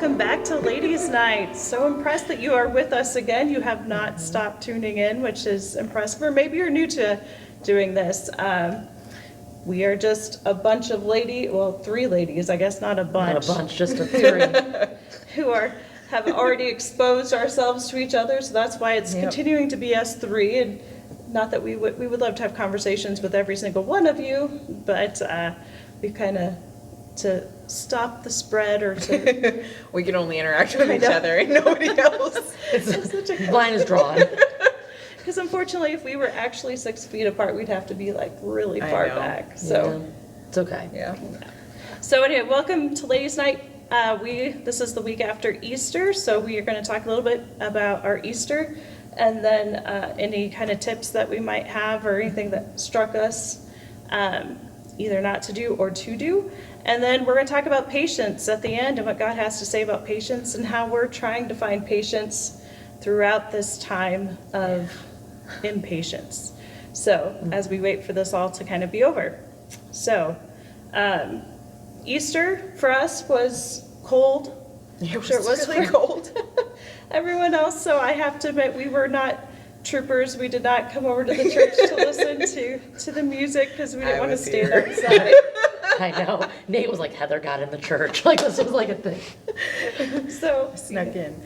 welcome back to Ladies Night. So impressed that you are with us again. You have not stopped tuning in, which is impressive. Or maybe you're new to doing this. We are just a bunch of three ladies, I guess, not a bunch. Not a bunch, just a three. who have already exposed ourselves to each other, so that's why it's continuing to be us three. And not that we would love to have conversations with every single one of you, but we kind of, to stop the spread or to we can only interact with each other and nobody else. The line is drawn. Because unfortunately, if we were actually 6 feet apart, we'd have to be like really far back. So yeah. It's okay. Yeah. So anyway, welcome to Ladies Night. This is the week after Easter, so we are going to talk a little bit about our Easter, and then any kind of tips that we might have or anything that struck us, either not to do or to do. And then we're going to talk about patience at the end and what God has to say about patience and how we're trying to find patience throughout this time of impatience. So as we wait for this all to kind of be over. So Easter for us was cold. It was, sure it was really for cold. everyone else. So I have to admit, we were not troopers. We did not come over to the church to listen to the music because we didn't want to stand outside. I know. Nate was like, Heather got in the church. Like, this was like a thing. So Snuck in.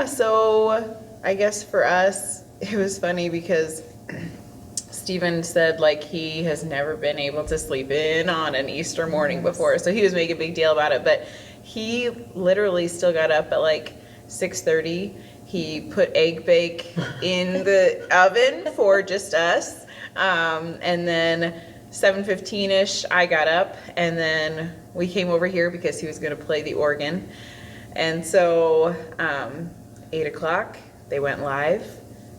So I guess for us, it was funny because Stephen said like he has never been able to sleep in on an Easter morning before. So he was making a big deal about it. But he literally still got up at like 6:30. He put egg bake in the oven for just us. And then 7:15ish, I got up, and then we came over here because he was going to play the organ. And so 8 o'clock, they went live.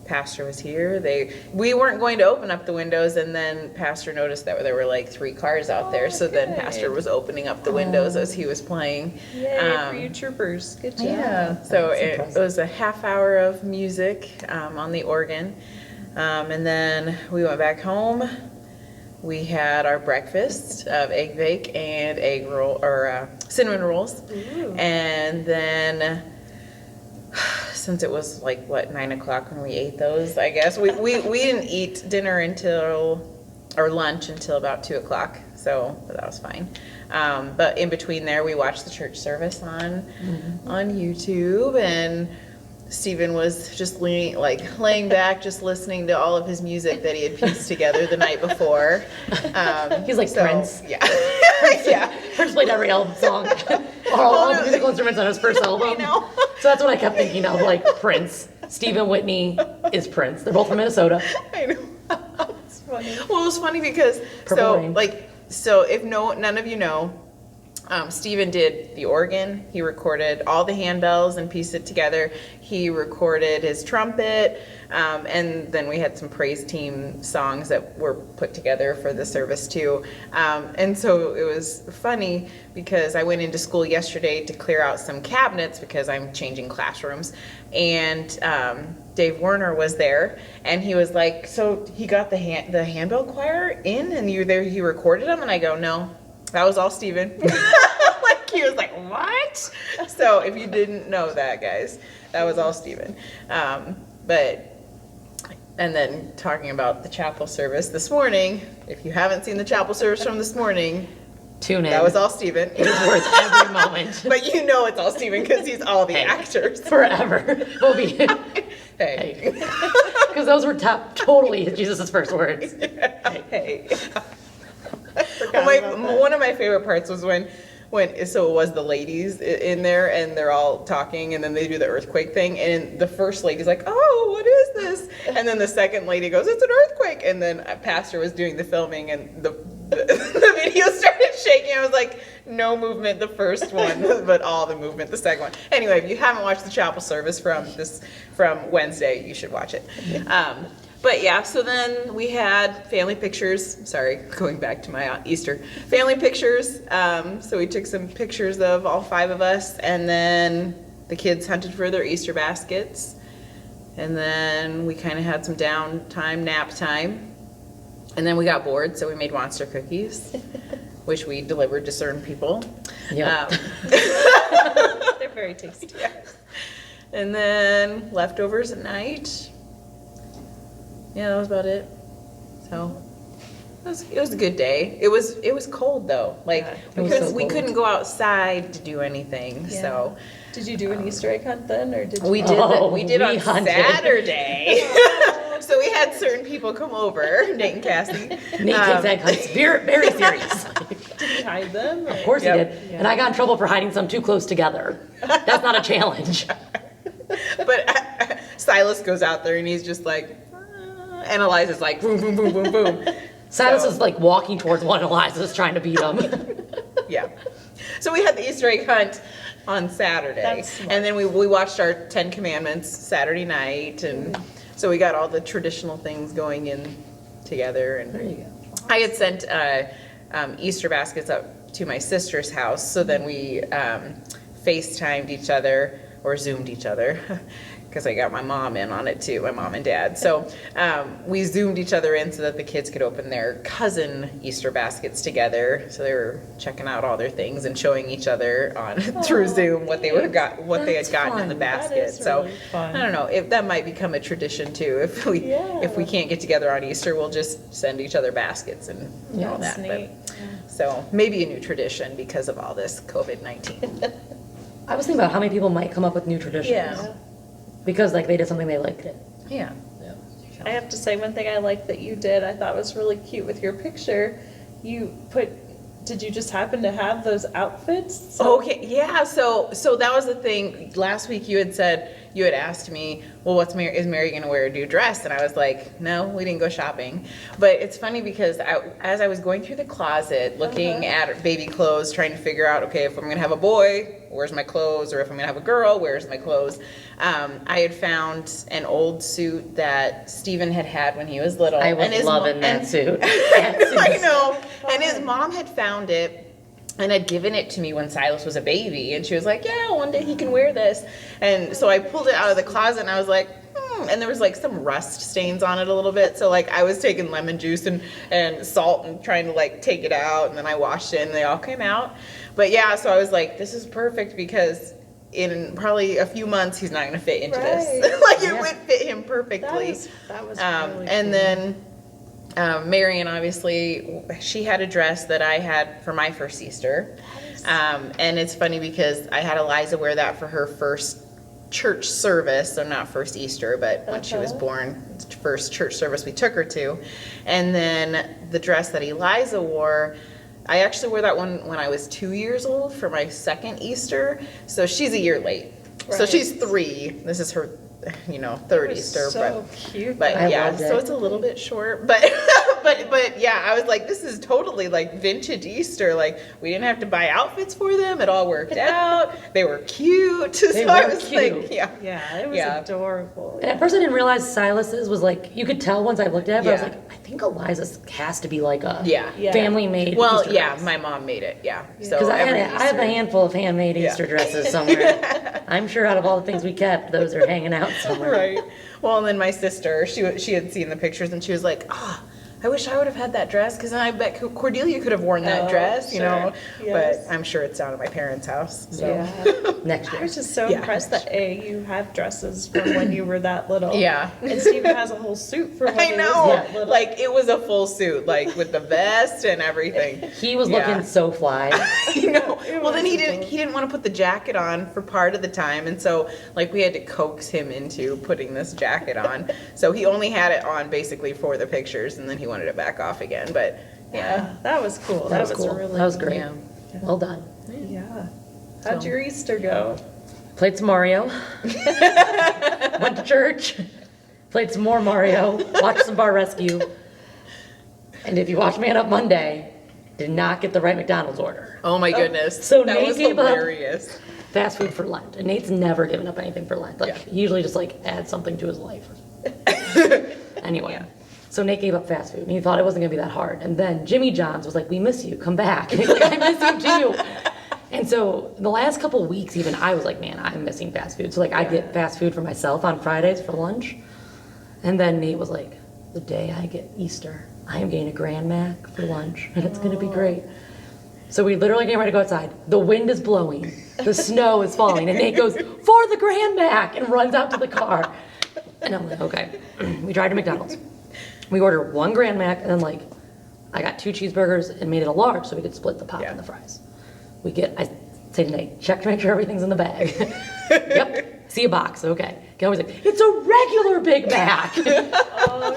Pastor was here. We weren't going to open up the windows, and then Pastor noticed that there were like 3 cars out there. So then Pastor was opening up the windows as he was playing. Yay for you troopers. Good job. Yeah. So it was a half hour of music on the organ. And then we went back home. We had our breakfast of egg bake and egg roll or cinnamon rolls. Ooh. And then since it was like 9 o'clock when we ate those, I guess we didn't eat dinner or lunch until about 2 o'clock. So that was fine. But in between there, we watched the church service on YouTube, and Stephen was just laying back, just listening to all of his music that he had pieced together the night before. He's like Prince. Yeah. Yeah. Prince played every album song, all the musical instruments on his first album. I know. So that's what I kept thinking of, like Prince. Stephen Whitney is Prince. They're both from Minnesota. I know. It's funny. Well, it was funny because Purple Rain. if none of you know, Stephen did the organ. He recorded all the handbells and pieced it together. He recorded his trumpet, and then we had some praise team songs that were put together for the service too. And so it was funny because I went into school yesterday to clear out some cabinets because I'm changing classrooms, and Dave Werner was there, and he was like, "So he got the handbell choir in, and you there? He recorded them?" And I go, "No. That was all Stephen." He was like, "What?" So if you didn't know that, guys, that was all Stephen. And then talking about the chapel service this morning, if you haven't seen the chapel service from this morning, tune in. That was all Stephen. It was worth every moment. But you know it's all Stephen because he's all the actors. Forever. We'll be. Hey. Because those were totally Jesus' first words. Yeah. Hey. One of my favorite parts was when it was the ladies in there and they're all talking and then they do the earthquake thing and the first lady's like, "Oh, what is this?" And then the second lady goes, "It's an earthquake." And then Pastor was doing the filming and the video started shaking. I was like, no movement the first one, but all the movement the second one. Anyway, if you haven't watched the chapel service from Wednesday, you should watch it. But yeah, so then we had family pictures. Sorry, going back to my Easter. Family pictures. So we took some pictures of all 5 of us, and then the kids hunted for their Easter baskets. And then we kind of had some downtime, nap time. And then we got bored, so we made monster cookies, which we delivered to certain people. Yep. Very tasty. Yes. And then leftovers at night. Yeah, that was about it. So it was a good day. It was cold though. Like Yeah, it was so we cold. couldn't go outside to do anything. Yeah. So Did you do an Easter egg hunt then, or did you? we did we did we on hunted. Saturday. So we had certain people come over, Nate and Cassie. Nate takes egg hunts very serious. Did you hide them? Of course Yep. he did. And I got in trouble for hiding some too close together. That's not a challenge. But Silas goes out there and he's just like, and Eliza's like, boom, boom, boom, boom, boom. Silas So- is like walking towards one, and Eliza's trying to beat him. Yeah. So we had the Easter egg hunt on Saturday. That's smart. And then we watched our 10 Commandments Saturday night. And so we got all the traditional things going in together. And There you go. I had sent Easter baskets up to my sister's house. So then we FaceTimed each other or Zoomed each other. Because I got my mom in on it too, my mom and dad. So we Zoomed each other in so that the kids could open their cousin Easter baskets together. So they were checking out all their things and showing each other on through Zoom what they had That's gotten in the fun. That basket. is So really fun. I don't know if that might become a tradition too. If we Yeah. can't get together on Easter, we'll just send each other baskets and all That's that. neat. So maybe a new tradition because of all this COVID-19. I was thinking about how many people might come up with new traditions. Yeah. Because like they did something they liked it. Yeah. I have to say, one thing I liked that you did, I thought was really cute with your picture. Did you just happen to have those outfits? So- Okay, yeah. So that was the thing. Last week you had asked me, well, is Mary gonna wear a new dress? And I was like, no, we didn't go shopping. But it's funny because as I was going through the closet, looking at baby clothes, trying to figure out, okay, if I'm gonna have a boy, where's my clothes? Or if I'm gonna have a girl, where's my clothes? I had found an old suit that Stephen had when he was little. I was and his loving that and- suit. That suit I is- know. And his mom had found it and had given it to me when Silas was a baby. And she was like, yeah, one day he can wear this. And so I pulled it out of the closet and I was like, and there was like some rust stains on it a little bit. So like I was taking lemon juice and salt and trying to like take it out. And then I washed it and they all came out. But yeah, so I was like, this is perfect because in probably a few months, he's not going to fit into this. Right. Like it Yeah. would fit him perfectly. That was really And cool. then Marion, obviously, she had a dress that I had for my first Easter. And it's funny because I had Eliza wear that for her first church service, so not first Easter, but when she was born, first church service we took her to. And then the dress that Eliza wore, I actually wore that one when I was 2 years old for my second Easter. So she's a year late. So Right. she's 3. This is her, third It was Easter. so cute. But I yeah, loved so it. it's a little bit short, but but yeah, I was like, this is totally like vintage Easter. Like we didn't have to buy outfits for them; it all worked out. They were cute. So They I were was cute. like, yeah, Yeah, it was Yeah. adorable. And at first I didn't realize Silas's was like, you could tell once I looked at it, but I was Yeah. like, I think Eliza's has to be like a Yeah. Yeah. family made. Well, yeah, my mom made it. Yeah, so Because I every have a Easter- handful of handmade Yeah. Easter dresses somewhere. I'm sure out of all the things we kept, those are hanging out somewhere. Right. Well, and then my sister, she had seen the pictures and she was like, oh, I wish I would have had that dress because then I bet Cordelia could have worn that Oh, dress, sure. Yes. But I'm sure it's down at my parents' house. So. Yeah. Next I year. was just so Yeah. impressed that you have dresses from when you were that little. Yeah. And Steven has a whole suit from when I he know, was that little. like it was a full suit, like with the vest and everything. He was Yeah. looking so fly. You know, It well then was he didn't want to put the jacket on for part of the time, and so like we had to coax him into putting this jacket on. So he only had it on basically for the pictures, and then he wanted it back off again. But yeah, Yeah, that was cool. That was cool. really That was great. Yeah. Well done. Yeah. How'd So- your Easter go? Played some Mario. Went to church. Played some more Mario. Watched some Bar Rescue. And if you watch Man Up Monday, did not get the right McDonald's order. oh my goodness, So that Nate was gave up. hilarious. Fast food for Lent. And Nate's never given up anything for Lent. Like, Yeah. he usually just like adds something to his life. Anyway. Yeah. So Nate gave up fast food and he thought it wasn't gonna be that hard. And then Jimmy John's was like, we miss you, come back. And he's like, I miss you too. And so the last couple weeks even, I was like, man, I'm missing fast food. So like I get fast food for myself on Fridays for lunch. And then Nate was like, the day I get Easter, I am getting a Grand Mac for lunch and it's gonna be great. So we literally came ready to go outside. The wind is blowing. The snow is falling. And Nate goes, "For the Grand Mac," and runs out to the car. And I'm like, okay. We drive to McDonald's. We order one Grand Mac, and then like, I got 2 cheeseburgers and made it a large so we could split the pop Yeah. and the fries. I say to Nate, check to make sure everything's in the bag. Yep. See a box, okay. He's always like, "It's a regular Big Mac."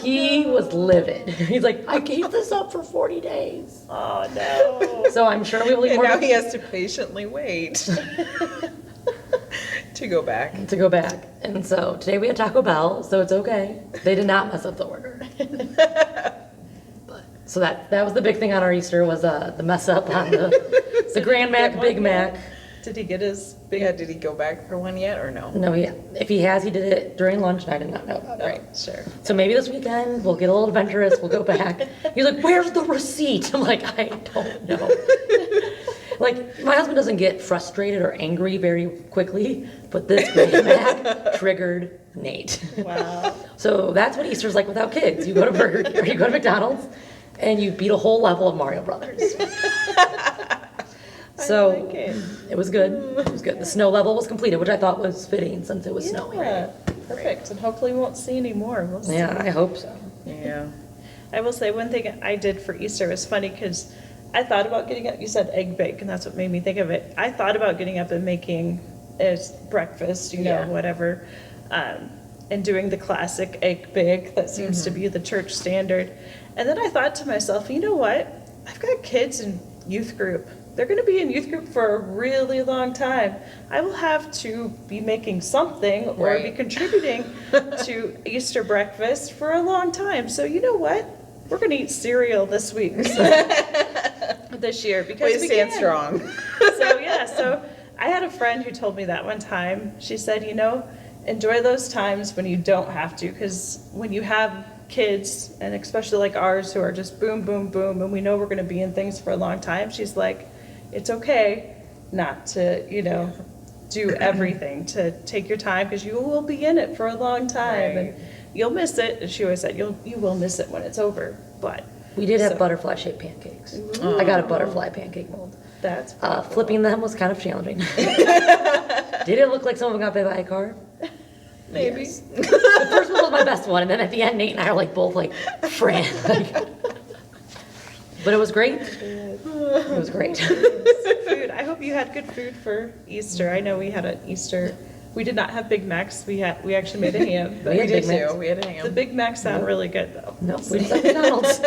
He was livid. He's like, "I gave this up for 40 days. Oh, no. So I'm sure we will eat And more now he has to patiently wait to go back. to go back. And so today we had Taco Bell, so it's okay. They did not mess up the order. But, so that was the big thing on our Easter was the mess up on the Grand Mac, Big Mac. Did he get his big? Yeah, did he go back for one yet or no? No, if he has, he did it during lunch and I did not know about it. Right. Sure. So maybe this weekend we'll get a little adventurous, we'll go back. He's like, "Where's the receipt?" I'm like, "I don't know." Like, my husband doesn't get frustrated or angry very quickly, but this Grand Mac triggered Nate. Wow. So that's what Easter's like without kids. You go to Burger King, or you go to McDonald's, and you beat a whole level of Mario Brothers. So I like it. it was good. It was good. The snow level was completed, which I thought was fitting since it was snowing. Yeah, perfect. And hopefully we won't see any more. We'll see. Yeah, I hope so. Yeah. I will say one thing I did for Easter was funny because I thought about getting up. You said egg bake, and that's what made me think of it. I thought about getting up and making breakfast, Yeah. whatever, and doing the classic egg bake that seems to be the church standard. And then I thought to myself, you know what? I've got kids in youth group. They're going to be in youth group for a really long time. I will have to be making something or be Right. contributing to Easter breakfast for a long time. So you know what? We're going to eat cereal this week, this year, because Way to we stand can. strong. So I had a friend who told me that one time. She said, enjoy those times when you don't have to, because when you have kids, and especially like ours who are just boom, boom, boom, and we know we're going to be in things for a long time, she's like, it's okay not to, do everything, to take your time, because you will be in it for a long time, and Right. you'll miss it. And she always said, you will miss it when it's over, but We did have So- butterfly-shaped pancakes. I got a butterfly pancake mold. that's Flipping them was kind of challenging. Did it look like someone got bit by a car? maybe. Yes. The first one was my best one, and then at the end, Nate and I are like both like frantic. But it was great. It was great. Food. I hope you had good food for Easter. I know we had an Easter. We did not have Big Macs. We actually made a ham. But We had We did Big Macs. too. We had a the ham. Big Macs sound really good though. No, we just had McDonald's.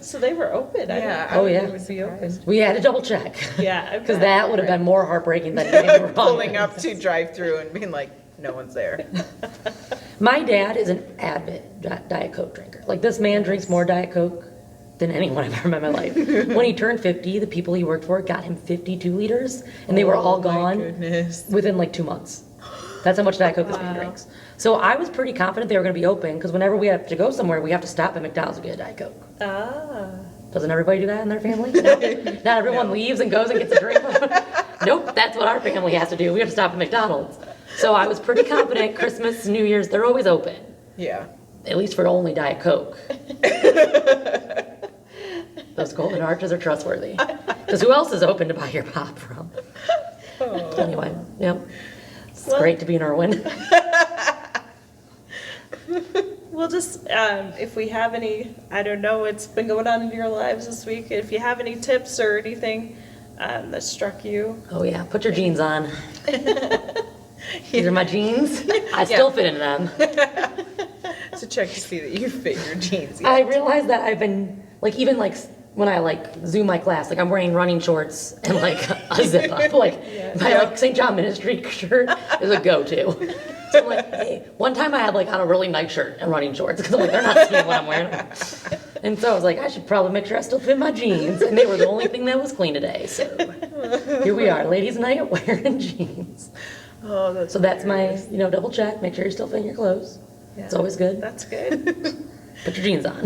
So they were open. I Yeah, didn't Oh, think yeah. they would be open. We had to double check. Yeah, I Because bet. that would have been more heartbreaking than getting the wrong Pulling thing. up to drive through and being like, no one's there. My dad is an avid Diet Coke drinker. Like, this man drinks more Diet Coke than anyone I've ever met in my life. When he turned 50, the people he worked for got him 52 liters, and they were all Oh my gone goodness. within like 2 months. That's how much Diet Coke this man drinks. So I was pretty confident they were going to be open, because whenever we have to go somewhere, we have to stop at McDonald's to get a Diet Coke. Ah. Doesn't everybody do that in their family? No? Not everyone leaves and goes and gets a drink. Nope, that's what our family has to do. We have to stop at McDonald's. So I was pretty confident Christmas, New Year's, they're always open. Yeah. At least for only Diet Coke. Those golden arches are trustworthy. Because who else is open to buy your pop from? Anyway, yep. It's Well- great to be in Irwin. We'll just, if we have any, I don't know what's been going on in your lives this week. If you have any tips or anything that struck you. Oh yeah, put your jeans on. These are my jeans. I still fit into them. To check to see that you fit your jeans. I realized that I've been, like, even like when I like Zoom my class, like I'm wearing running shorts and like a zip up. Like my like St. John Ministry shirt is a go-to. So I'm like, hey, one time I had like on a really nice shirt and running shorts because I'm like, they're not seeing what I'm wearing. And so I was like, I should probably make sure I still fit my jeans. And they were the only thing that was clean today. So here we are, ladies' night wearing jeans. Oh, that's So that's my, hilarious. double check. Make sure you're still fitting your clothes. It's Yeah. always good. That's good. Put your jeans on.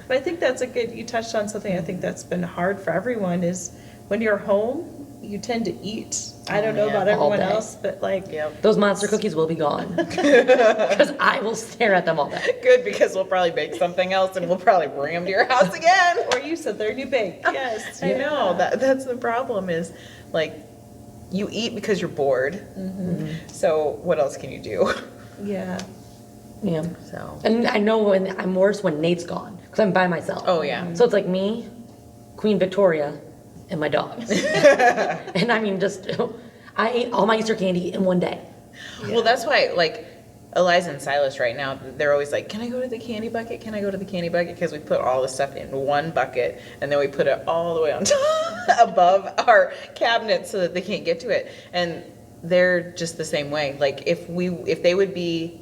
But I think that's you touched on something I think that's been hard for everyone is when you're home, you tend to eat. I don't know yeah. about All everyone day. else, but like, Yep. Those monster cookies will be gone. Because I will stare at them all day. Good, because we'll probably bake something else and we'll probably bring them to your house again. or you said they're new baked. Yes. I know, that's the problem is, like, you eat because you're bored. So what else can you do? Yeah. Yeah. So. And I know when I'm worse when Nate's gone, because I'm by myself. Oh, yeah. So it's like me, Queen Victoria, and my dogs. And I mean, just, I ate all my Easter candy in one day. Well, that's why, like, Eliza and Silas right now, they're always like, can I go to the candy bucket? Can I go to the candy bucket? Because we put all the stuff in one bucket and then we put it all the way on top above our cabinet so that they can't get to it. And they're just the same way. Like, if they would be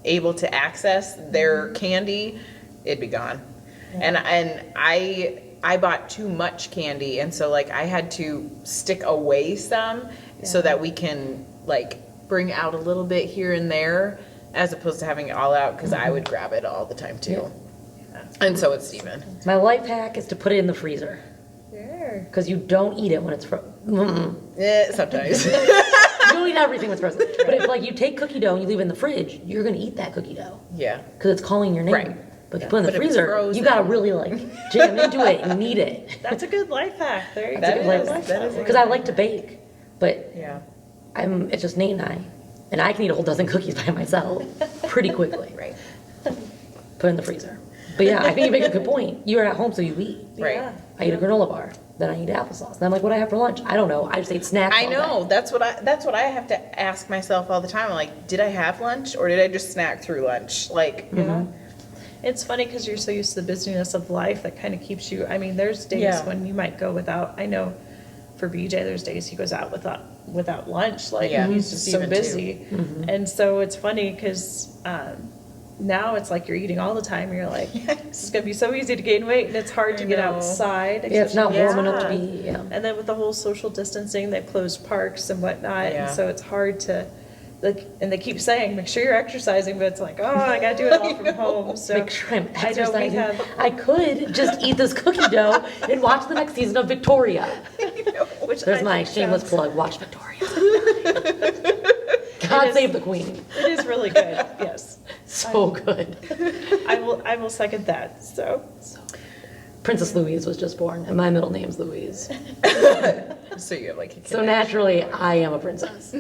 able to access their candy, it'd be gone. And I bought too much candy, and so like I had to stick away some so that we can like bring out a little bit here and there, as opposed to having it all out, because I would grab it all the time too. And so would Steven. My life hack is to put it in the freezer. Sure. Because you don't eat it when it's frozen. Sometimes. You don't eat everything when it's frozen. But if like you take cookie dough and you leave it in the fridge, you're gonna eat that cookie dough. Yeah. Because it's calling your name. Right. But if you put it in the But if it's freezer, frozen- you gotta really like jam into it and knead it. That's a good life hack. There you That go. is- I like that is a Because I like to bake, but Yeah. it's just Nate and I can eat a whole dozen cookies by myself pretty quickly. Right. Put it in the freezer. But yeah, I think you make a good point. You're at home, so you eat. Right. Yeah. I eat a granola bar, then I eat applesauce. And I'm like, what do I have for lunch? I don't know. I just ate snacks. I all day. know. That's what I have to ask myself all the time. Like, did I have lunch or did I just snack through lunch? Like, Yeah. It's funny because you're so used to the busyness of life that kind of keeps you, I mean, there's days Yeah. when you might go without, I know for BJ, there's days he goes out without lunch, like Yeah, he's just so Steven too. busy. And so it's funny because now it's like you're eating all the time. You're like, this is going to be so easy to gain weight and it's hard to I get know. outside. Yeah, it's not especially- warm enough to be, yeah. And then with the whole social distancing, they've closed parks and whatnot, Yeah. and so it's hard to, like, and they keep saying, make sure you're exercising, but it's like, oh, I gotta do it all from home, so. Make sure I'm I know we exercising. have, I could just eat this cookie dough and watch the next season of Victoria. which There's I my think shameless sounds- plug. Watch Victoria. God It is- save the queen. It is really good, yes. So good. I will second that, so. Princess Louise was just born, and my middle name's Louise. so you have like a So naturally, I am a princess.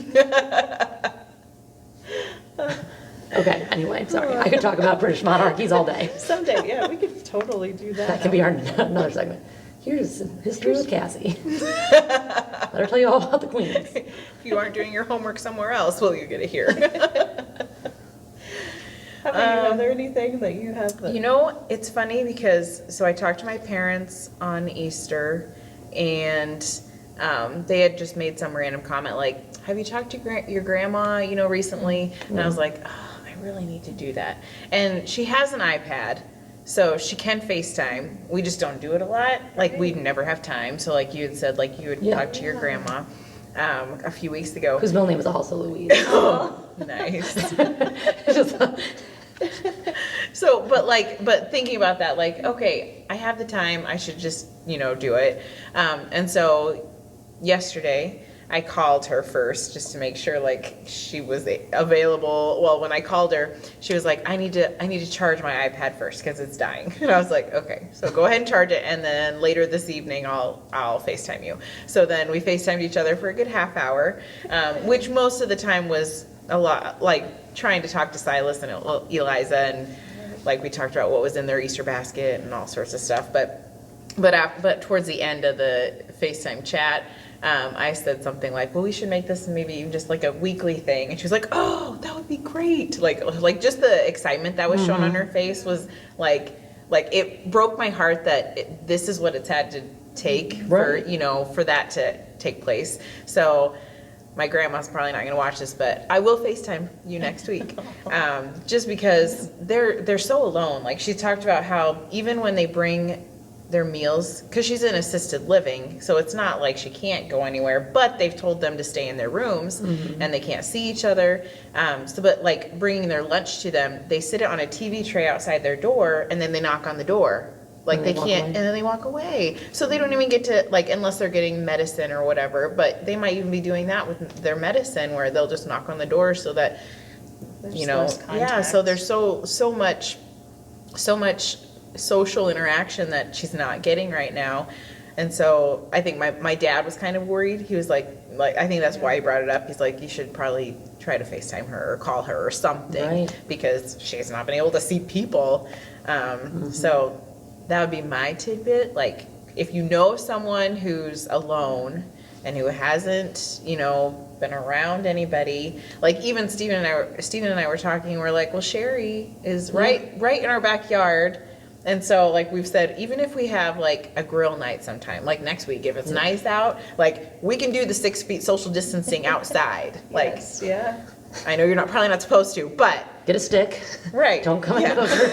Okay, anyway, sorry. I could talk about British monarchies all day. Someday, yeah, we could totally do that. That can be our another segment. Here's history with Cassie. Let her tell you all about the queens. If you aren't doing your homework somewhere else, well, you get it here. How about you? Are there anything that you have that? You know, it's funny because, so I talked to my parents on Easter, and they had just made some random comment like, have you talked to your grandma, recently? And I was like, oh, I really need to do that. And she has an iPad, so she can FaceTime. We just don't do it a lot. Like, we never have time. So like you had said, like you would Yeah. talk to your grandma a few weeks ago. Whose middle name is also Louise. Nice. Just- So, but thinking about that, like, okay, I have the time, I should just, do it. And so yesterday I called her first just to make sure like she was available. Well, when I called her, she was like, I need to charge my iPad first because it's dying. And I was like, okay, so go ahead and charge it. And then later this evening, I'll FaceTime you. So then we FaceTimed each other for a good half hour, which most of the time was a lot, like trying to talk to Silas and Eliza, and like we talked about what was in their Easter basket and all sorts of stuff. But towards the end of the FaceTime chat, I said something like, well, we should make this maybe even just like a weekly thing. And she was like, oh, that would be great. Like just the excitement that was shown on her face was like it broke my heart that this is what it's had to take Right. for that to take place. So my grandma's probably not going to watch this, but I will FaceTime you next week. Just because they're so alone. Like she talked about how even when they bring their meals, because she's in assisted living, so it's not like she can't go anywhere, but they've told them to stay in their rooms and they can't see each other. But like bringing their lunch to them, they sit it on a TV tray outside their door and then they knock on the door Like And they they walk can't, away. and then they walk away. So they don't even get to, like, unless they're getting medicine or whatever, but they might even be doing that with their medicine where they'll just knock on the door so that, There's you know, less yeah, so contact. there's so much social interaction that she's not getting right now. And so I think my dad was kind of worried. He was like I think that's why he brought it up. He's like, you should probably try to FaceTime her or call her or something Right. because she's not been able to see people. So that would be my tidbit. Like, if you know someone who's alone and who hasn't, you know, been around anybody, like even Steven and I were talking, we're like, well, Sherry is right in our backyard. And so, like we've said, even if we have like a grill night sometime, like next week, if it's nice out, like we can do the 6 feet social distancing outside. Like, Yes, yeah. I know you're probably not supposed to, but Get a stick. right. Don't come yeah. in closer.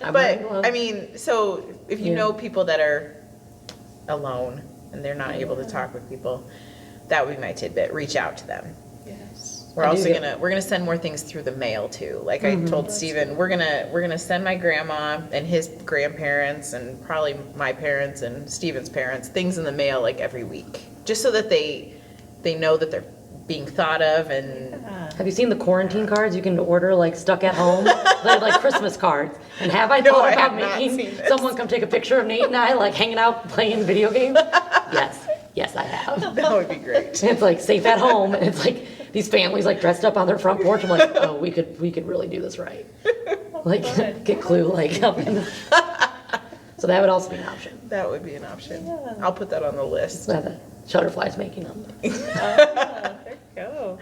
I'm wearing But gloves. I mean, so if you Yeah. know people that are alone and they're not able to talk with people, that would be my tidbit. Reach out to them. Yes. We're I do also get- we're gonna send more things through the mail too. Like I told Steven, we're gonna send my grandma and his grandparents and probably my parents and Steven's parents things in the mail like every week, just so that they know that they're being thought of and Have you seen the quarantine cards you can order, like stuck at home? They're like Christmas cards. And have I No, thought I about have not making seen this. someone come take a picture of Nate and I, like hanging out playing video games? Yes, I have. that would be great. And it's like safe at home, and it's like these families like dressed up on their front porch. I'm like, oh, we could really do this right. Like fun. get Clue like up in the. So that would also be an option. That would be an option. Yeah. I'll put that on the list. So the Shutterfly's making them. There you go.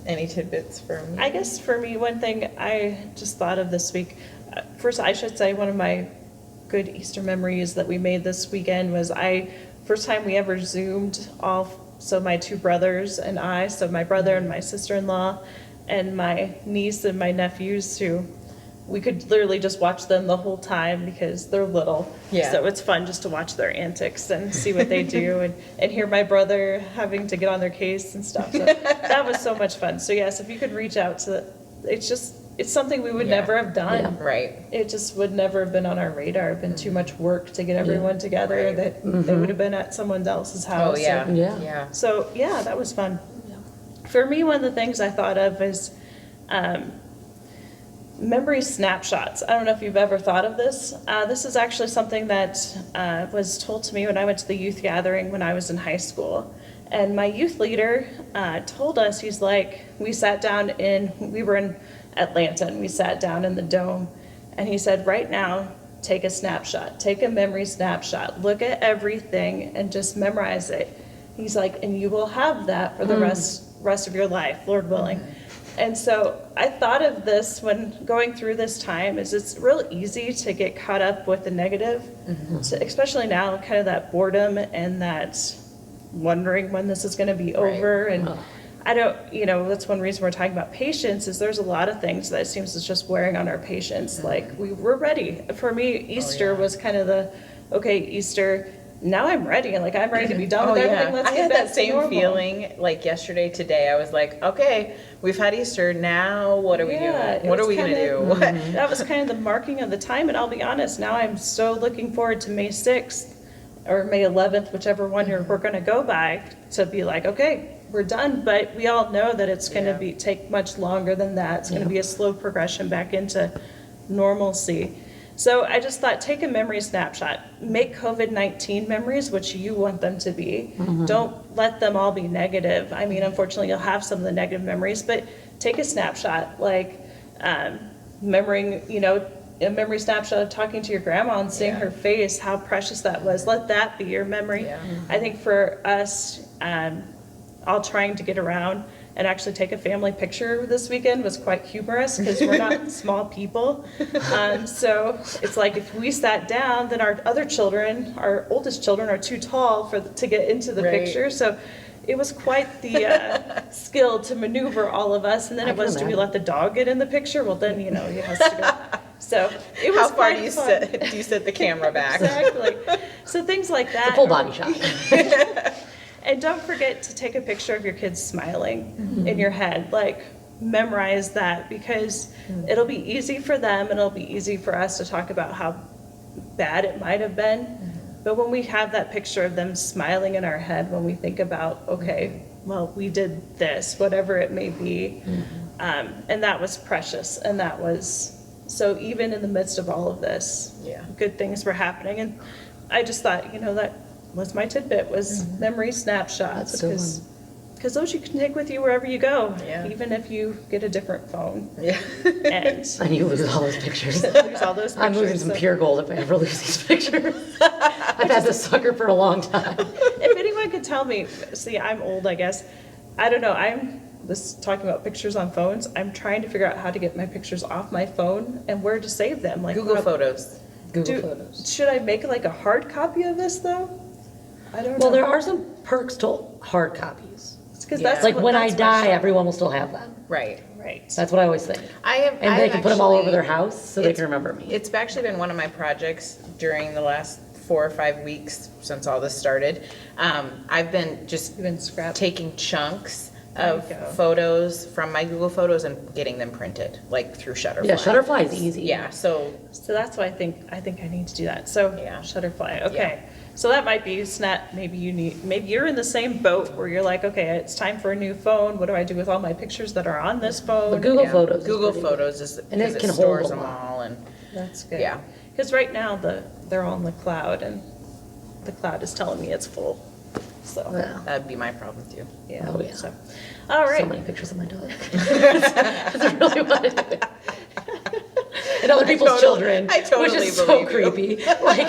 Any tidbits from I guess for me, one thing I just thought of this week, first I should say one of my good Easter memories that we made this weekend was first time we ever Zoomed so my two brothers and I, so my brother and my sister-in-law and my niece and my nephews who we could literally just watch them the whole time because they're little. Yeah. So it's fun just to watch their antics and see what they do and hear my brother having to get on their case and stuff. So that was so much fun. So yes, if you could reach out to, it's something we would Yeah. never have done. right? It just would never have been on our radar. It'd been too much work to get everyone together Right. that they would have been at someone else's house. Oh yeah. And- Yeah. so yeah, that was fun. For me, one of the things I thought of is memory snapshots. I don't know if you've ever thought of this. This is actually something that was told to me when I went to the youth gathering when I was in high school. And my youth leader told us, he's like, we were in Atlanta and we sat down in the Dome. And he said, right now, take a snapshot, take a memory snapshot, look at everything and just memorize it. He's like, and you will have that for the rest of your life, Lord willing. And so I thought of this when going through this time is it's real easy to get caught up with the negative, especially now, kind of that boredom and that wondering when this is going to be over. And I don't, that's one reason we're talking about patience is there's a lot of things that it seems is just wearing on our patience. Like we're ready. For me, Easter was kind of okay, Easter, now I'm ready. Like I'm ready to be done Oh with yeah, everything. Let's I get had back that to same normal. feeling like yesterday, today. I was like, okay, we've had Easter. Now what are we Yeah, it doing? What are was we gonna kinda- do? That was kind of the marking of the time, and I'll be honest, now I'm so looking forward to May 6th or May 11th, whichever one we're gonna go by, to be like, okay, we're done, but we all know that it's gonna Yeah. take much longer than that. It's gonna be a slow progression back into normalcy. So I just thought, take a memory snapshot, make COVID-19 memories, which you want them to be. Don't let them all be negative. I mean, unfortunately, you'll have some of the negative memories, but take a snapshot, like remembering, a memory snapshot of talking to your grandma and seeing Yeah. her face, how precious that was. Let that be your memory. Yeah. I think for us, all trying to get around and actually take a family picture this weekend was quite humorous because we're not small people. So it's like if we sat down, then our other children, our oldest children, are too tall to get into the Right. picture. So it was quite the skill to maneuver all of us. And then I it was, can do we imagine. let the dog get in the picture? Well, then, it has to go. So it was How far quite do you fun. set the camera back? Exactly. So things like that. The full body shot. And don't forget to take a picture of your kids smiling in your head. Like, memorize that because it'll be easy for them and it'll be easy for us to talk about how bad it might have been. But when we have that picture of them smiling in our head, when we think about, okay, well, we did this, whatever it may be, and that was precious, and that was, so even in the midst of all of this, Yeah. good things were happening. And I just thought, that was my tidbit, was memory snapshots. That's a good one. Because those you can take with you wherever you go, Yeah. even if you get a different phone. Yeah. And And you lose all those pictures. there's all those pictures. I'm losing some so- pure gold if I ever lose these pictures. I've had this sucker for a long time. If anyone could tell me, see, I'm old, I guess. I don't know. I'm this talking about pictures on phones. I'm trying to figure out how to get my pictures off my phone and where to save them. Like Google how- Photos. Google Photos. Should I make like a hard copy of this though? I don't know. Well, there are some perks to hard copies. because Yeah. that's Like what- when I that's die, special. everyone will still have them. Right. Right. That's what I always think. And they can put them all over their house so they can remember me. It's actually been one of my projects during the last 4 or 5 weeks since all this started. I've been just You've been scrapped. taking chunks There of you go. photos from my Google Photos and getting them printed, like through Shutterfly. Yeah, Shutterfly is easy. Yeah, so So that's why I think I need to do that. So Yeah. Shutterfly. Okay. So that might be Snap. Maybe you're in the same boat where you're like, okay, it's time for a new phone. What do I do with all my pictures that are on this phone? But Google yeah, Photos. is Google pretty- Photos is And it because it can hold stores a them lot. all and That's good. Yeah. Because right now they're on the cloud and the cloud is telling me it's full. So Yeah. that'd be my problem too. yeah. Oh, yeah. So, all So right. many pictures of my dog. That's really what I do. And other people's children, I totally which is so believe you. creepy. Like,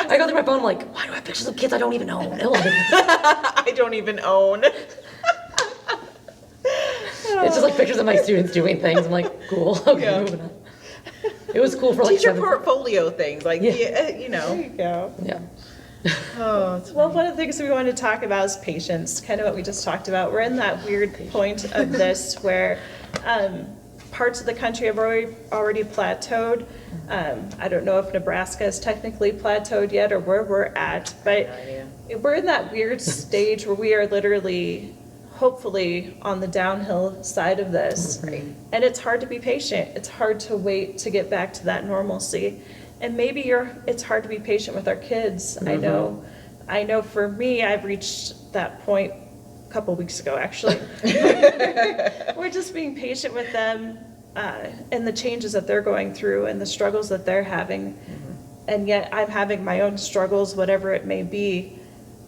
I go through my phone, I'm like, why do I have pictures of kids I don't even own? Like, I don't even own. it's just like pictures of my students doing things. I'm like, cool, okay, Yeah. moving on. It was cool for like Teacher 7. portfolio things, like, Yeah. you There know. you go. Yeah. Oh, it's Well, one of the things we wanted to talk about is patience, kind of what we just talked about. We're in that weird point of this where parts of the country have already plateaued. I don't know if Nebraska is technically plateaued yet or where we're at, but we're in that weird stage where we are literally, hopefully, on the downhill side of this. And it's hard to be patient. It's hard to wait to get back to that normalcy. And maybe it's hard to be patient with our kids. I know for me, I've reached that point a couple weeks ago, actually. We're just being patient with them and the changes that they're going through and the struggles that they're having. And yet I'm having my own struggles, whatever it may be.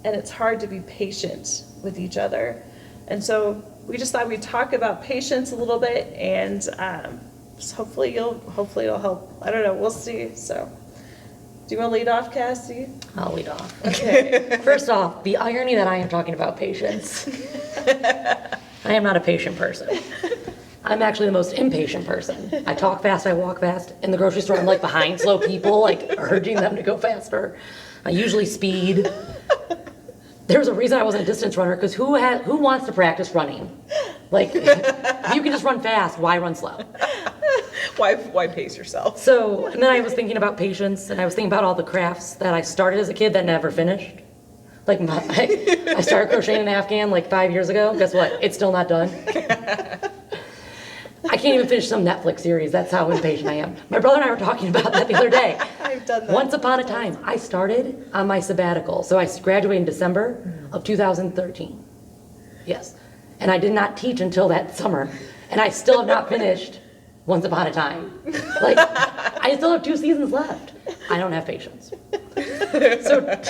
And it's hard to be patient with each other. And so we just thought we'd talk about patience a little bit and so hopefully it'll help. I don't know, we'll see. So do you want to lead off, Cassie? I'll lead off. Okay. First off, the irony that I am talking about patience. I am not a patient person. I'm actually the most impatient person. I talk fast, I walk fast. In the grocery store, I'm like behind slow people, like urging them to go faster. I usually speed. There's a reason I wasn't a distance runner, because who wants to practice running? Like, if you can just run fast, why run slow? why pace yourself? So, and then I was thinking about patience, and I was thinking about all the crafts that I started as a kid that never finished. Like, I started crocheting an Afghan like 5 years ago. Guess what? It's still not done. I can't even finish some Netflix series. That's how impatient I am. My brother and I were talking about that the other day. I've done that. Once upon a time, I started on my sabbatical. So I graduated in December of 2013. Yes. And I did not teach until that summer. And I still have not finished Once Upon a Time. Like, I still have 2 seasons left. I don't have patience. So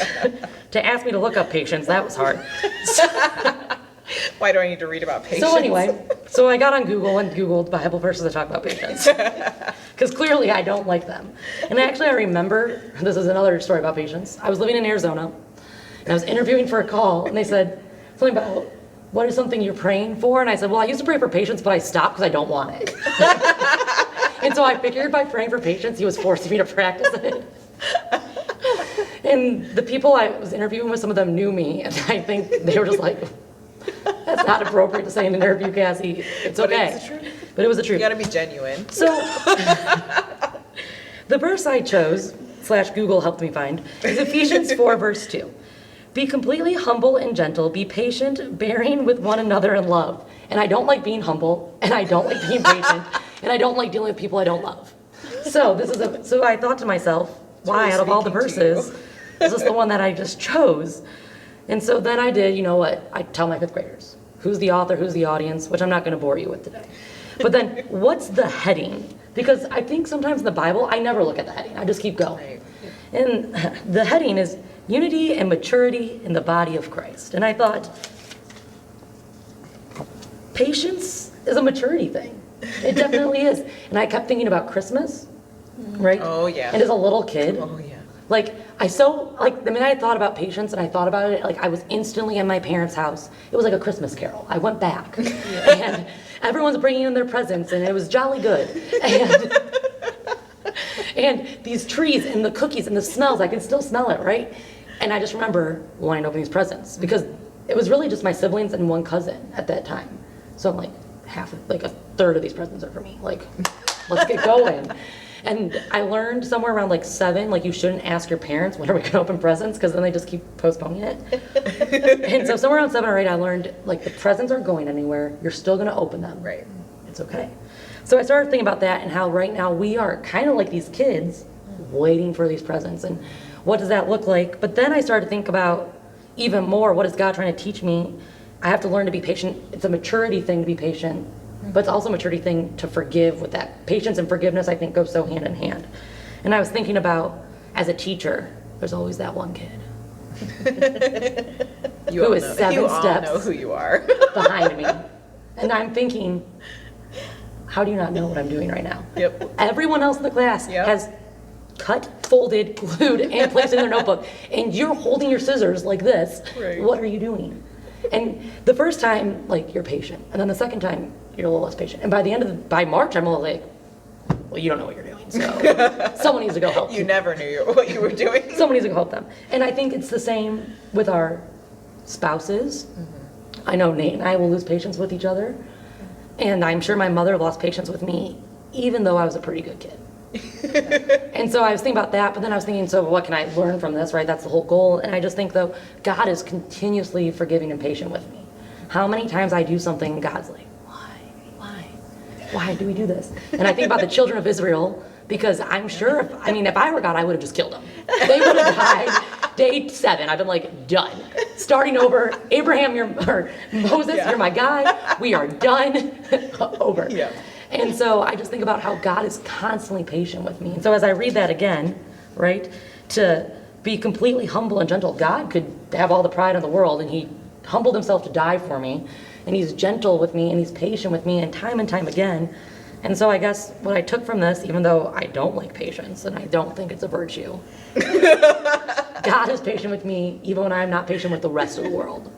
to ask me to look up patience, that was hard. Why do I need to read about patience? So anyway, so I got on Google and Googled Bible verses that talk about patience. Because clearly I don't like them. And actually I remember, this is another story about patience. I was living in Arizona, and I was interviewing for a call, and they said something about, what is something you're praying for? And I said, well, I used to pray for patience, but I stopped because I don't want it. And so I figured by praying for patience, he was forcing me to practice it. And the people I was interviewing with, some of them knew me, and I think they were just like, that's not appropriate to say in an interview, Cassie. It's But okay. it's the truth. But it was the truth. You gotta be genuine. So, the verse I chose, / Google helped me find, is Ephesians 4, verse 2. Be completely humble and gentle. Be patient, bearing with one another in love. And I don't like being humble, and I don't like being patient, and I don't like dealing with people I don't love. So so I thought to myself, why really out of all the speaking to you. verses, is this the one that I just chose? And so then I did, you know what? I tell my fifth graders, who's the author, who's the audience, which I'm not going to bore you with today. But then what's the heading? Because I think sometimes in the Bible, I never look at the heading. I just keep going. Right. And the heading is unity and maturity in the body of Christ. And I thought, patience is a maturity thing. It definitely is. And I kept thinking about Christmas, right? Oh, yeah. And as a little kid, Oh, yeah. like, the minute I thought about patience and I thought about it, like, I was instantly in my parents' house. It was like a Christmas carol. I went back. And everyone's bringing in their presents, and it was jolly good. And these trees and the cookies and the smells, I can still smell it, right? And I just remember wanting to open these presents because it was really just my siblings and one cousin at that time. So I'm like, a third of these presents are for me. Like, let's get going. And I learned somewhere around like 7, like you shouldn't ask your parents when are we gonna open presents because then they just keep postponing it. And so somewhere around 7 or 8, I learned like the presents aren't going anywhere. You're still gonna open them. Right. It's okay. So I started thinking about that and how right now we are kind of like these kids waiting for these presents and what does that look like? But then I started to think about even more, what is God trying to teach me? I have to learn to be patient. It's a maturity thing to be patient, but it's also a maturity thing to forgive with that. Patience and forgiveness, I think, go so hand in hand. And I was thinking about, as a teacher, there's always that one kid You Who all is know, 7 you all steps know who you are. behind me. And I'm thinking, how do you not know what I'm doing right now? Yep. Everyone else in the class Yep. has cut, folded, glued, and placed in their notebook, and you're holding your scissors like this. Right. What are you doing? And the first time, like, you're patient, and then the second time, you're a little less patient. And by the end of by March, I'm a little like, well, you don't know what you're doing, so someone needs to go help You never knew what you were doing. Someone needs to go help them. And I think it's the same with our spouses. I know Nate and I will lose patience with each other. And I'm sure my mother lost patience with me, even though I was a pretty good kid. And so I was thinking about that, but then I was thinking, so what can I learn from this, right? That's the whole goal. And I just think, though, God is continuously forgiving and patient with me. How many times I do something, and God's like, why do we do this? And I think about the children of Israel, because I'm sure, if I were God, I would have just killed them. They would have died day 7. I've been like, done. Starting over. Abraham, or Moses, Yeah. you're my guy. We are done. Over. Yeah. And so I just think about how God is constantly patient with me. And so as I read that again, right, to be completely humble and gentle, God could have all the pride in the world, and he humbled himself to die for me, and he's gentle with me, and he's patient with me, and time again. And so I guess what I took from this, even though I don't like patience, and I don't think it's a virtue, God is patient with me even when I'm not patient with the rest of the world.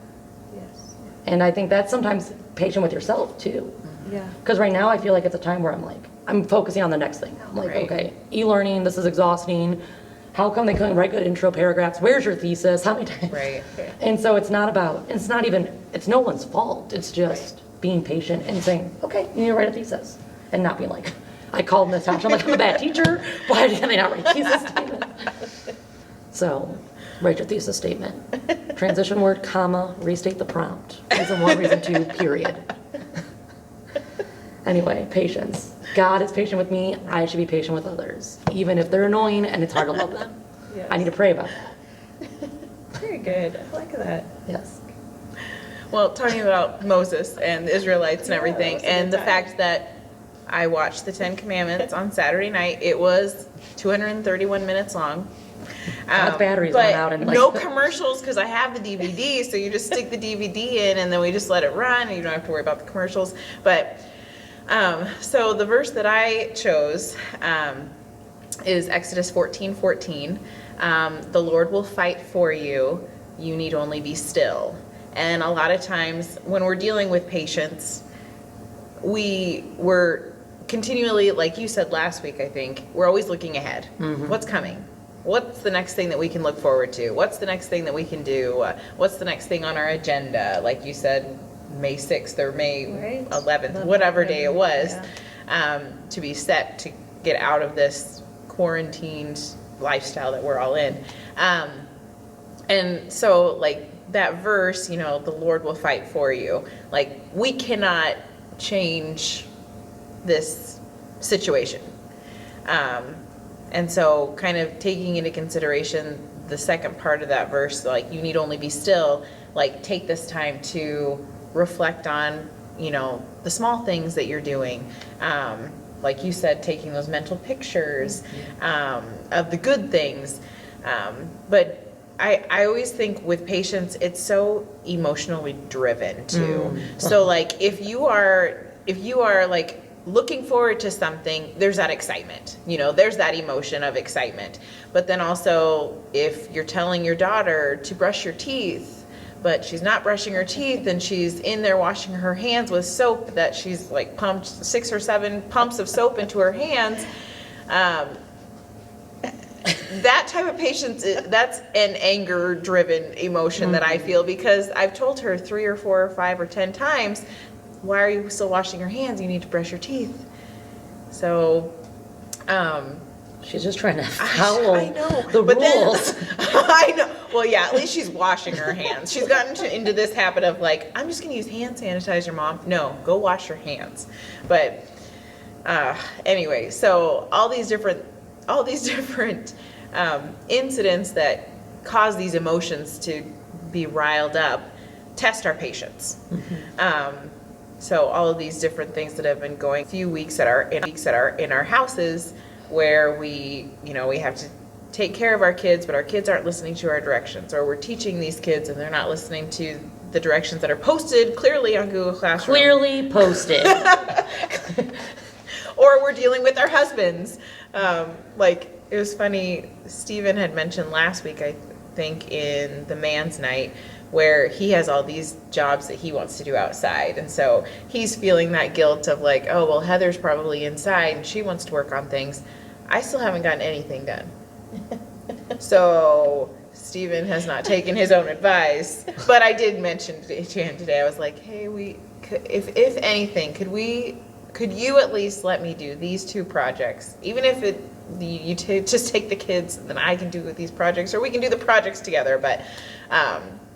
Yes. And I think that's sometimes patient with yourself too. Yeah. Because right now I feel like it's a time where I'm focusing on the next thing. I'm like, Right. okay, e-learning, this is exhausting. How come they couldn't write good intro paragraphs? Where's your thesis? How many times? Right. And so it's no one's fault. It's just being patient and saying, okay, you need to write a thesis. And not being like, I called Miss Hatch, I'm like, I'm a bad teacher. Why did they not write a thesis statement? So, write your thesis statement. Transition word, comma, restate the prompt. Reason 1, reason 2, period. Anyway, patience. God is patient with me. I should be patient with others, even if they're annoying and it's hard to love them. Yes. I need to pray about that. Very good. I like that. Yes. Well, talking about Moses and the Israelites and Yeah, everything, that was a and good the time. fact that I watched the 10 Commandments on Saturday night. It was 231 minutes long. God's batteries but went out and, like- no commercials because I have the DVD, so you just stick the DVD in and then we just let it run and you don't have to worry about the commercials. But so the verse that I chose is Exodus 14:14. The Lord will fight for you. You need only be still. And a lot of times when we're dealing with patience, we're continually, like you said last week, I think, we're always looking ahead. What's coming? What's the next thing that we can look forward to? What's the next thing that we can do? What's the next thing on our agenda? Like you said, May 6th or May Right. 11th, whatever day it was, Yeah. to be set to get out of this quarantined lifestyle that we're all in. And so, like, that verse, you know, the Lord will fight for you. Like, we cannot change this situation. And so, kind of taking into consideration the second part of that verse, like, you need only be still, like, take this time to reflect on, you know, the small things that you're doing. Like you said, taking those mental pictures of the good things. But I always think with patients, it's so emotionally driven too. So like if you are like looking forward to something, there's that excitement, you know, there's that emotion of excitement. But then also if you're telling your daughter to brush your teeth, but she's not brushing her teeth and she's in there washing her hands with soap that she's like pumped 6 or 7 pumps of soap into her hands, that type of patience, that's an anger-driven emotion that I feel, because I've told her 3 or 4 or 5 or 10 times, why are you still washing your hands? You need to brush your teeth. So, She's just trying to follow I know, the but rules. Then, I know. Well, yeah, at least she's washing her hands. She's gotten into this habit of like, I'm just going to use hand sanitizer, Mom. No, go wash your hands. But anyway, so all these different incidents that cause these emotions to be riled up test our patience. So all of these different things that have been going, a few weeks that are in our houses, where we have to take care of our kids, but our kids aren't listening to our directions, or we're teaching these kids and they're not listening to the directions that are posted clearly on Google Classroom. Clearly posted. Or we're dealing with our husbands. Like, it was funny, Stephen had mentioned last week, I think, in the man's night, where he has all these jobs that he wants to do outside. And so he's feeling that guilt of like, oh, well, Heather's probably inside and she wants to work on things. I still haven't gotten anything done. So Stephen has not taken his own advice. But I did mention to him today, I was like, hey, if anything, could you at least let me do these 2 projects? Even if you just take the kids, then I can do with these projects, or we can do the projects together. But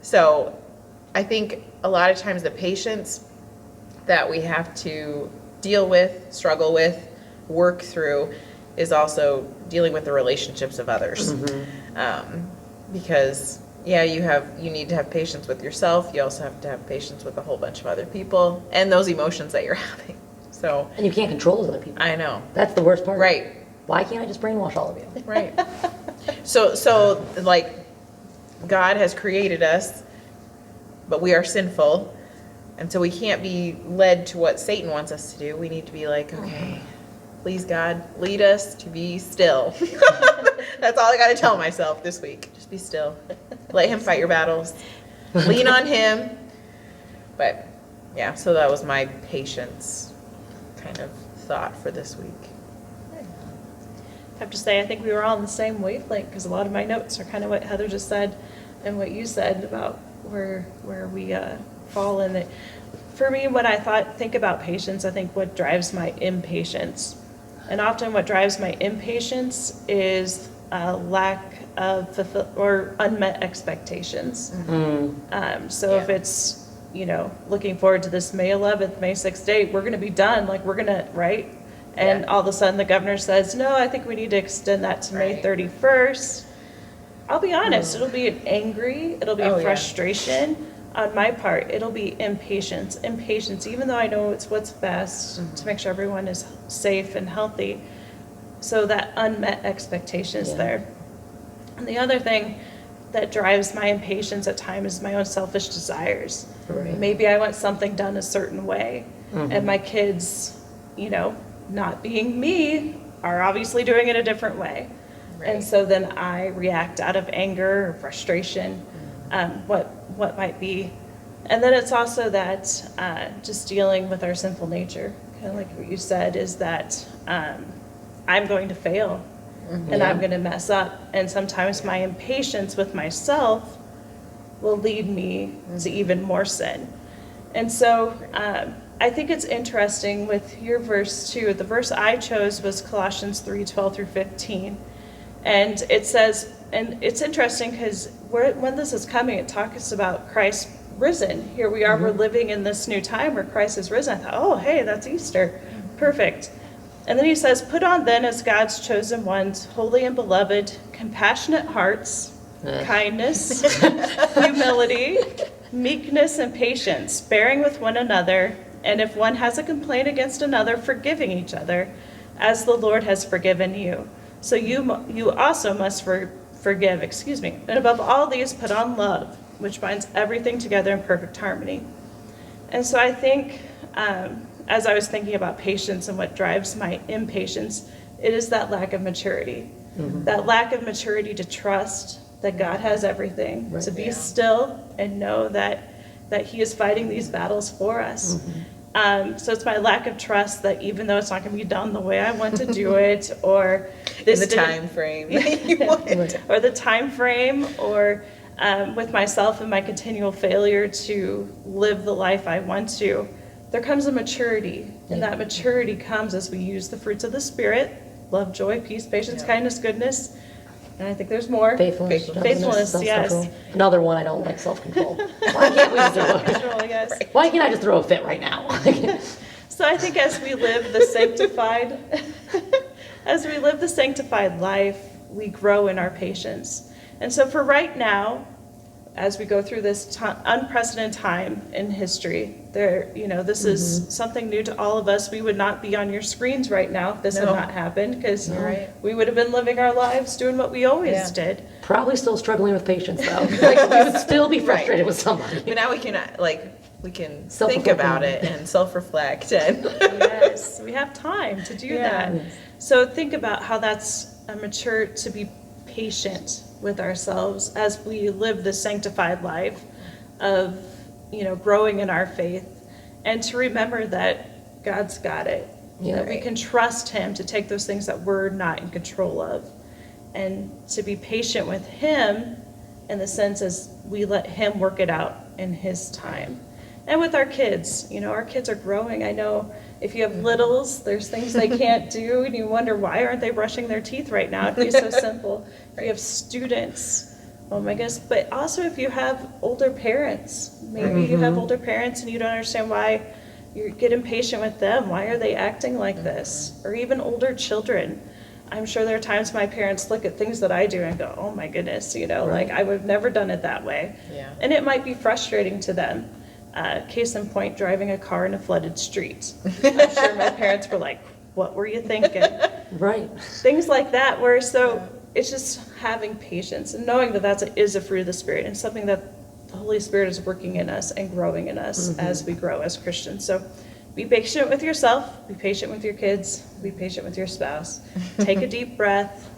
so I think a lot of times the patience that we have to deal with, struggle with, work through is also dealing with the relationships of others. Because yeah, you need to have patience with yourself. You also have to have patience with a whole bunch of other people and those emotions that you're having. So, And you can't control those other people. I know. That's the worst part. Right. Why can't I just brainwash all of you? Right. So like, God has created us, but we are sinful, and so we can't be led to what Satan wants us to do. We need to be like, okay, please God, lead us to be still. That's all I got to tell myself this week. Just be still. Let him fight your battles. Lean on him. But yeah, so that was my patience kind of thought for this week. I have to say, I think we were all on the same wavelength, because a lot of my notes are kind of what Heather just said and what you said about where we fall in it. For me, when I think about patience, I think what drives my impatience. And often what drives my impatience is a lack of or unmet expectations. So if it's, looking forward to this May 11th, May 6th date, we're going to be done, like we're going to, right? And Yeah. all of a sudden the governor says, no, I think we need to extend that to May Right. 31st. I'll be honest, it'll be an angry, it'll be Oh, yeah. frustration on my part. It'll be impatience, even though I know it's what's best to make sure everyone is safe and healthy. So that unmet expectation is Yeah. there. And the other thing that drives my impatience at times is my own selfish desires. Right. Maybe I want something done a certain way, and my kids, not being me, are obviously doing it a different way. Right. And so then I react out of anger or frustration, what might be. And then it's also that just dealing with our sinful nature, kind of like what you said, is that I'm going to fail and I'm going to mess up. And sometimes my impatience with myself will lead me to even more sin. And so I think it's interesting with your verse too. The verse I chose was Colossians 3:12 through 15. And it says, And it's interesting because when this is coming, it talks about Christ risen. Here we are, we're living in this new time where Christ is risen. I thought, oh, hey, that's Easter. Perfect. And then he says, put on then as God's chosen ones, holy and beloved, compassionate hearts, kindness, humility, meekness, and patience, bearing with one another, and if one has a complaint against another, forgiving each other, as the Lord has forgiven you. So you also must forgive, And above all these, put on love, which binds everything together in perfect harmony. And so I think, as I was thinking about patience and what drives my impatience, it is that lack of maturity. That lack of maturity to trust that God has everything, to be still and know that he is fighting these battles for us. So it's my lack of trust that even though it's not going to be done the way I want to do it, or In the time frame that you want. or the time frame, or with myself and my continual failure to live the life I want to, there comes a maturity. And that maturity comes as we use the fruits of the Spirit: love, joy, peace, patience, kindness, goodness. And I think there's more. Faithfulness, Faithfulness, yes. self-control. Another one I don't like, self-control. Why can't we just throw Control, yes. Why can't I just throw a fit right now? So I think as we live the sanctified life, we grow in our patience. And so for right now, as we go through this unprecedented time in history, this is something new to all of us. We would not be on your screens right now if this had not happened, because we would have been living our lives doing what we always did. Probably still struggling with patience, though. Like, we would still be frustrated with somebody. But now we can think Self-reflect about on it and self-reflect and Yes, we have time to do that. So think about how that's mature to be patient with ourselves as we live this sanctified life of, growing in our faith, and to remember that God's got it. That we can trust him to take those things that we're not in control of, and to be patient with him in the sense as we let him work it out in his time. And with our kids, our kids are growing. I know if you have littles, there's things they can't do, and you wonder, why aren't they brushing their teeth right now? It'd be so simple. If you have students, oh my goodness. But also if you have older parents, maybe you have older parents and you don't understand why you get impatient with them. Why are they acting like this? Or even older children. I'm sure there are times my parents look at things that I do and go, oh my goodness, like I would have never done it that way. Yeah. And it might be frustrating to them. Case in point, driving a car in a flooded street. I'm sure my parents were like, what were you thinking? Right. Things like that, where it's just having patience and knowing that is a fruit of the Spirit, and something that the Holy Spirit is working in us and growing in us as we grow as Christians. So be patient with yourself, be patient with your kids, be patient with your spouse. Take a deep breath.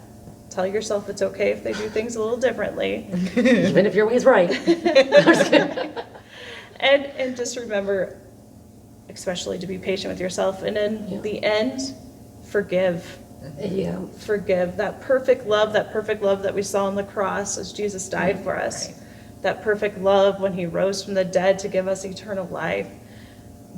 Tell yourself it's okay if they do things a little differently. Even if your way's right. I'm just kidding. And just remember, especially to be patient with yourself. And in the end, forgive. Yeah. Forgive. That perfect love that we saw on the cross as Jesus died for us. Right. That perfect love when he rose from the dead to give us eternal life.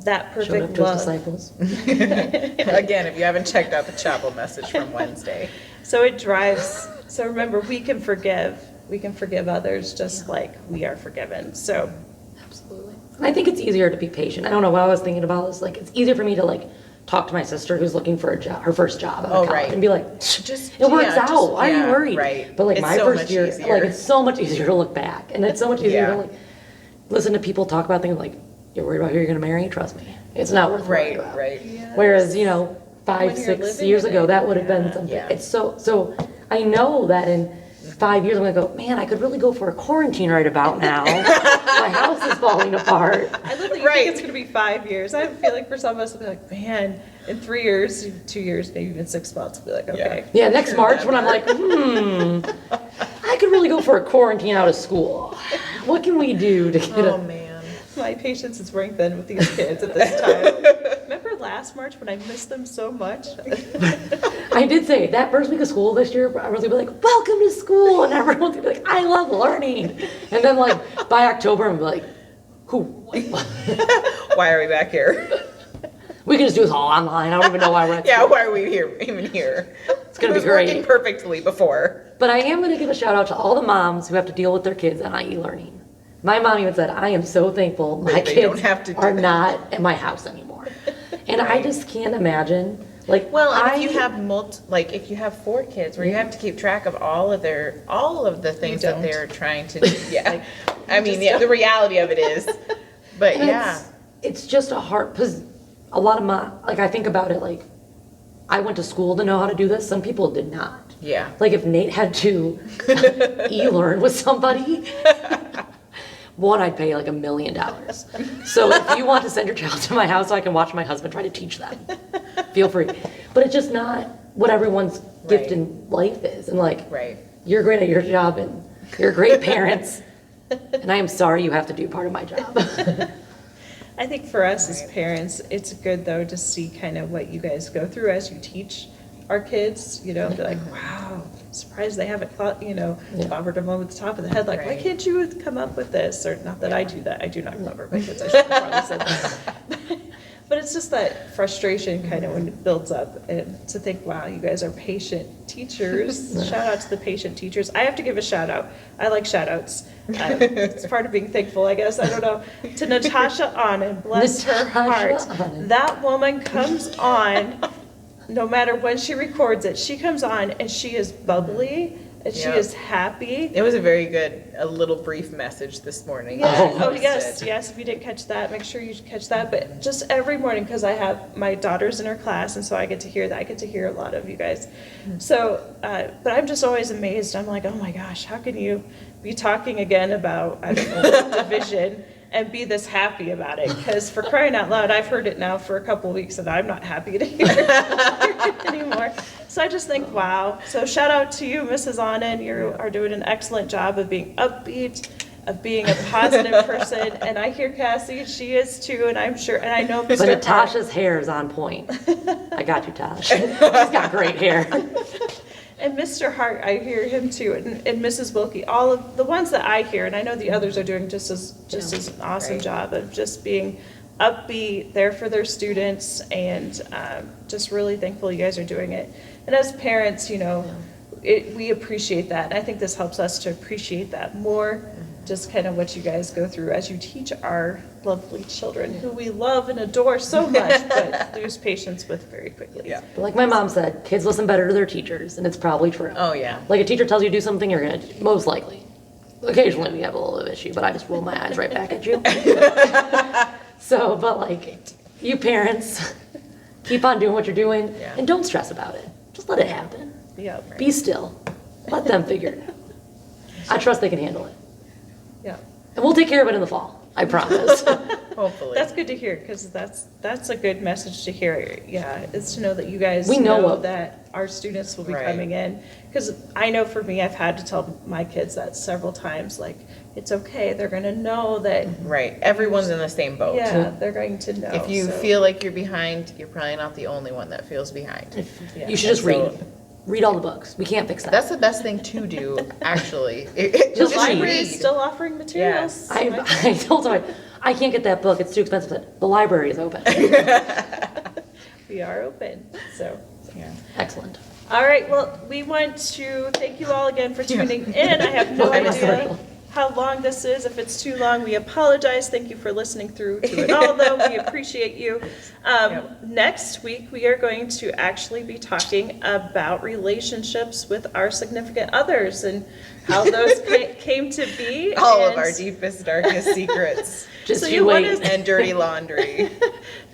That Showed up perfect to his love. disciples. again, if you haven't checked out the chapel message from Wednesday. So it drives. So remember, we can forgive. We can forgive others just like we are forgiven. So Absolutely. And I think it's easier to be patient. I don't know what I was thinking about. It's like, it's easier for me to talk to my sister who's looking for a job, her first job out of college, right. and be like, it works out. Why are you worried? Right. But It's my so first much year, easier. it's so much easier to look back, and it's so much easier Yeah. to listen to people talk about things like, you're worried about who you're going to marry? Trust me, it's not worth worrying about. Right. Whereas, 5, When you're 6 living years in ago, it, that would have been yeah. something. Yeah. It's so I know that in 5 years, I'm gonna go, man, I could really go for a quarantine right about now. My house is falling apart. I love that you Right. think it's going to be 5 years. I feel like for some of us, it'll be like, man, in 3 years, 2 years, maybe even 6 months, we'll be like, okay. Yeah, next March when I'm like, I could really go for a quarantine out of school. What can we do to get Oh a... man. My patience is wearing thin with these kids at this time. Remember last March when I missed them so much? I did say, that first week of school this year, I was gonna be like, welcome to school, and everyone's gonna be like, I love learning. And then by October, I'm like, who? Why are we back here? We can just do this all online. I don't even know why we're at Yeah, school. why are we even here? It's gonna be It was working great. perfectly before. But I am going to give a shout out to all the moms who have to deal with their kids on e-learning. My mom even said, I am so thankful my They don't kids have to do are that. not at my house anymore. And I just can't imagine, like, Well, and I, if you have if you have 4 kids, where you have to keep track of all of the things that don't. they're trying to do. Yeah. I mean, yeah, the reality of it is, but and yeah. it's just a hard, because a lot of my, like, I think about it, like, I went to school to know how to do this. Some people did not. Yeah. Like, if Nate had to e-learn with somebody, one, I'd pay like $1 million. So if you want to send your child to my house so I can watch my husband try to teach them, feel free. But it's just not what everyone's gift Right. in life is. And like, Right. you're great at your job and you're great parents. And I am sorry you have to do part of my job. I think for us as parents, it's good though to see kind of what you guys go through as you teach our kids, you know, be like, wow, surprised they haven't thought, you know, Yeah. clobbered them over the top of the head, like, why Right. can't you come up with this? Or not that I do that, I do not clobber my kids, I should have probably said that. But it's just that frustration kind of when it builds up and to think, wow, you guys are patient teachers. Shout out to the patient teachers. I have to give a shout out. I like shout outs. It's part of being thankful, I guess. I don't know. To Natasha Anand, bless her heart. Natasha Anand. That woman comes on, no matter when she records it, she comes on and she is bubbly and she Yeah. is happy. It was a little brief message this morning. Yeah. Oh. Oh, Posted. yes. If you didn't catch that, make sure you catch that. But just every morning, because I have my daughters in her class, and so I get to hear that. I get to hear a lot of you guys. So, but I'm just always amazed. I'm like, oh my gosh, how can you be talking again about, I don't know, division and be this happy about it? Because for crying out loud, I've heard it now for a couple of weeks, and I'm not happy to hear it anymore. So I just think, wow. So shout out to you, Mrs. Anand. You are doing an excellent job of being upbeat, of being a positive person. And I hear Cassie, she is too, and I'm sure, and I know Mr. But Hart. Natasha's hair is on point. I got you, Tosh. She's got great hair. And Mr. Hart, I hear him too, and Mrs. Wilkie, all of the ones that I hear, and I know the others are doing just as an awesome Right. job of just being upbeat, there for their students, and just really thankful you guys are doing it. And as parents, you know, we appreciate that. And I think this helps us to appreciate that more, just kind of what you guys go through as you teach our lovely children, who we love and adore so much, but lose patience with very quickly. Yeah. But like my mom said, kids listen better to their teachers, and it's probably true. Oh, yeah. Like a teacher tells you to do something, you're gonna do, most likely. Occasionally we have a little bit of issue, but I just roll my eyes right back at you. So, but like, you parents, keep on doing what you're doing, Yeah. and don't stress about it. Just let it happen. Yeah, Be still. Let them figure it out. I trust they can handle it. yeah. And we'll take care of it in the fall. I promise. Hopefully. That's good to hear, because that's a good message to hear. Yeah, is to know that you guys We know know what- that our students will be Right. coming in. Because I know for me, I've had to tell my kids that several times, like, it's okay, they're gonna know that, Right. Everyone's in the same boat. yeah, they're going to know. If you so- feel like you're behind, you're probably not the only one that feels behind. Yeah. You should just So- read. Read all the books. We can't fix that. That's the best thing to do, actually. Just The read. library is still offering materials. I told him, I can't get that book. It's too expensive. The library is open. We are open, so. Yeah. Excellent. All right, well, we want to thank you all again for tuning in. I have no I'm idea sorry. how long this is. If it's too long, we apologize. Thank you for listening through to it all, though. We appreciate you. Next week, we are going to actually be talking about relationships with our significant others and how those came to be. All of and our deepest, darkest secrets Just So you you wait. wanna- and dirty laundry.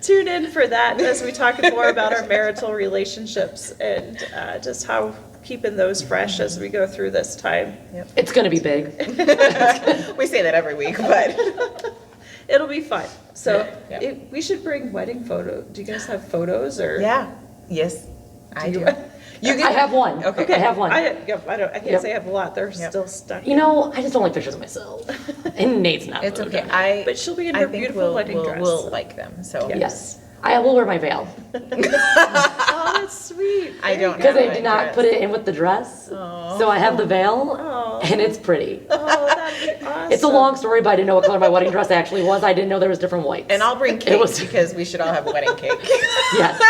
Tune in for that as we talk more about our marital relationships and just how keeping those fresh as we go through this time. It's going to be big. We say that every week, but It'll be fun. So Yeah. we should bring wedding photo. Do you guys have photos or? yeah, yes, I do. you- You I have one. Okay. I have one. I can't Yep. say I have a lot. They're Yep. still stuck. You know, I just don't like pictures of myself. And Nate's not. It's okay. photogenic. But she'll be in I her think beautiful wedding dress. We'll like them. So Yes. I will wear my veil. Oh, that's sweet. I don't Because have I did not dress. put it in with the dress. So I have the veil, Oh. and it's pretty. Oh, that'd be awesome. It's a long story, but I didn't know what color my wedding dress actually was. I didn't know there was different whites. And I'll bring It cake was- because we should all have wedding cake. Yes.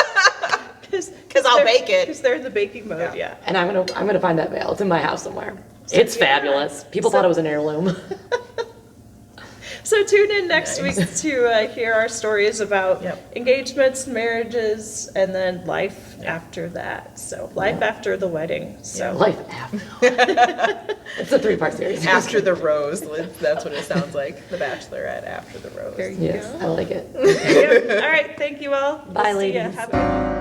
Because I'll bake it. Because they're in the baking mode, yeah. And I'm gonna find that veil. It's in my house somewhere. It's fabulous. People thought it was an heirloom. So tune in next Nice. week to hear our stories about Yep. engagements, marriages, and then life after that. So life after the wedding. So Life after. It's a 3-part series. After the rose, that's what it sounds like. The Bachelorette after the rose. there you Yes, go. I like it. There you go. All right, thank you all. Bye, We'll see ya. ladies. Have a-